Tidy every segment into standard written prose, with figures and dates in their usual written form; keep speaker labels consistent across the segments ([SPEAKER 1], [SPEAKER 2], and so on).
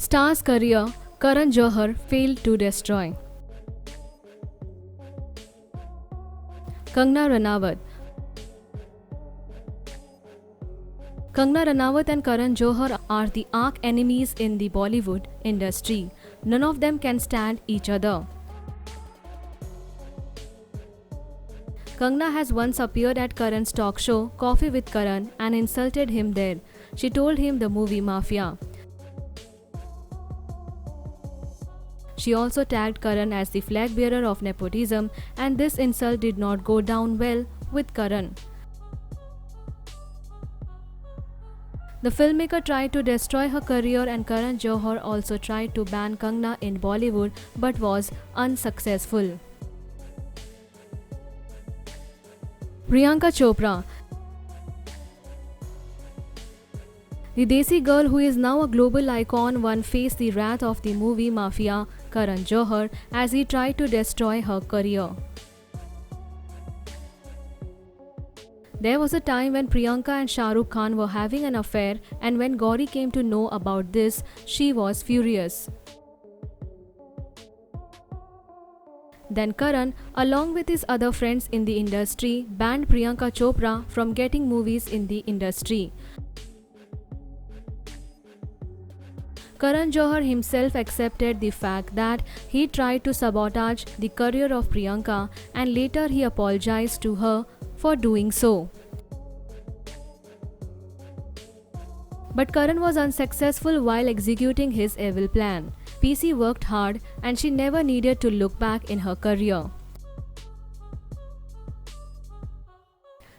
[SPEAKER 1] Star's career, Karan Johar failed to destroy. Kangana Ranaut. Kangana Ranaut and Karan Johar are the arch enemies in the Bollywood industry. None of them can stand each other. Kangana has once appeared at Karan's talk show Coffee with Karan and insulted him there. She told him the movie Mafia. She also tagged Karan as the flag bearer of nepotism, and this insult did not go down well with Karan. The filmmaker tried to destroy her career, and Karan Johar also tried to ban Kangana in Bollywood but was unsuccessful. Priyanka Chopra. The Desi girl who is now a global icon once faced the wrath of the movie Mafia, Karan Johar, as he tried to destroy her career. There was a time when Priyanka and Shah Rukh Khan were having an affair, and when Gauri came to know about this, she was furious. Then Karan, along with his other friends in the industry, banned Priyanka Chopra from getting movies in the industry. Karan Johar himself accepted the fact that he tried to sabotage the career of Priyanka, and later he apologized to her for doing so. But Karan was unsuccessful while executing his evil plan. PC worked hard and she never needed to look back in her career.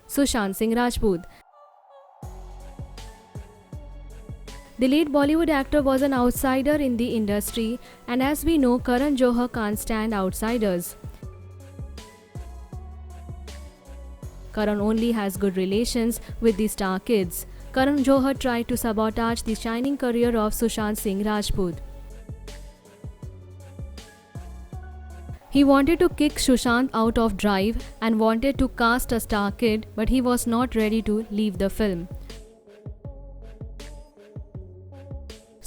[SPEAKER 1] Sushant Singh Rajput. The late Bollywood actor was an outsider in the industry, and as we know, Karan Johar can't stand outsiders. Karan only has good relations with the star kids. Karan Johar tried to sabotage the shining career of Sushant Singh Rajput. He wanted to kick Sushant out of Drive and wanted to cast a star kid, but he was not ready to leave the film.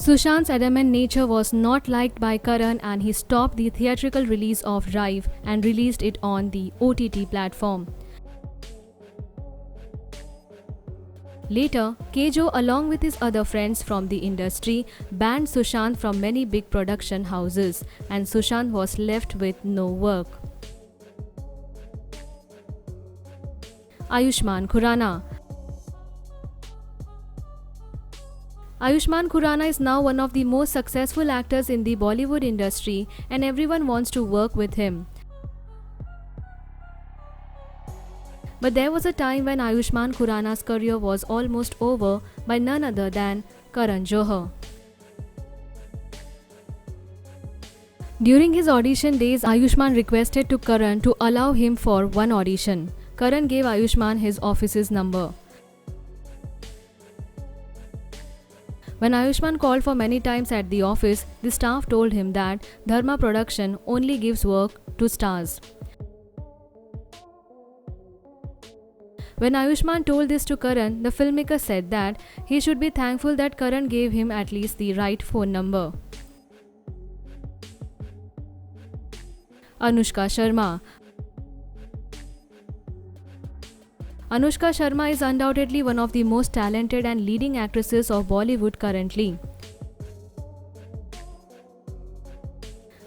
[SPEAKER 1] Sushant's adamant nature was not liked by Karan, and he stopped the theatrical release of Drive and released it on the OTT platform. Later, Kejo, along with his other friends from the industry, banned Sushant from many big production houses, and Sushant was left with no work. Ayushmann Khurrana. Ayushmann Khurrana is now one of the most successful actors in the Bollywood industry, and everyone wants to work with him. But there was a time when Ayushmann Khurrana's career was almost over by none other than Karan Johar. During his audition days, Ayushmann requested to Karan to allow him for one audition. Karan gave Ayushmann his office's number. When Ayushmann called for many times at the office, the staff told him that Dharma Production only gives work to stars. When Ayushmann told this to Karan, the filmmaker said that he should be thankful that Karan gave him at least the right phone number. Anushka Sharma. Anushka Sharma is undoubtedly one of the most talented and leading actresses of Bollywood currently.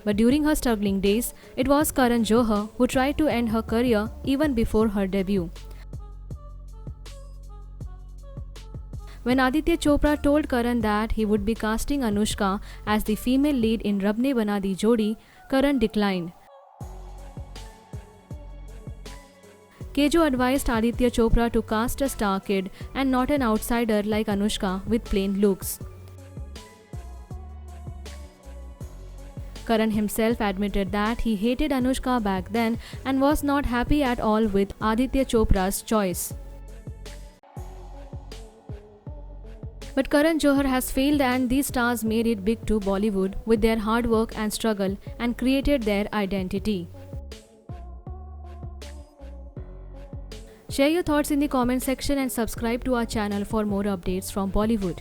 [SPEAKER 1] But during her struggling days, it was Karan Johar who tried to end her career even before her debut. When Aditya Chopra told Karan that he would be casting Anushka as the female lead in Rab Ne Bana Di Jodi, Karan declined. Kejo advised Aditya Chopra to cast a star kid and not an outsider like Anushka with plain looks. Karan himself admitted that he hated Anushka back then and was not happy at all with Aditya Chopra's choice. But Karan Johar has failed, and these stars made it big to Bollywood with their hard work and struggle and created their identity. Share your thoughts in the comment section and subscribe to our channel for more updates from Bollywood.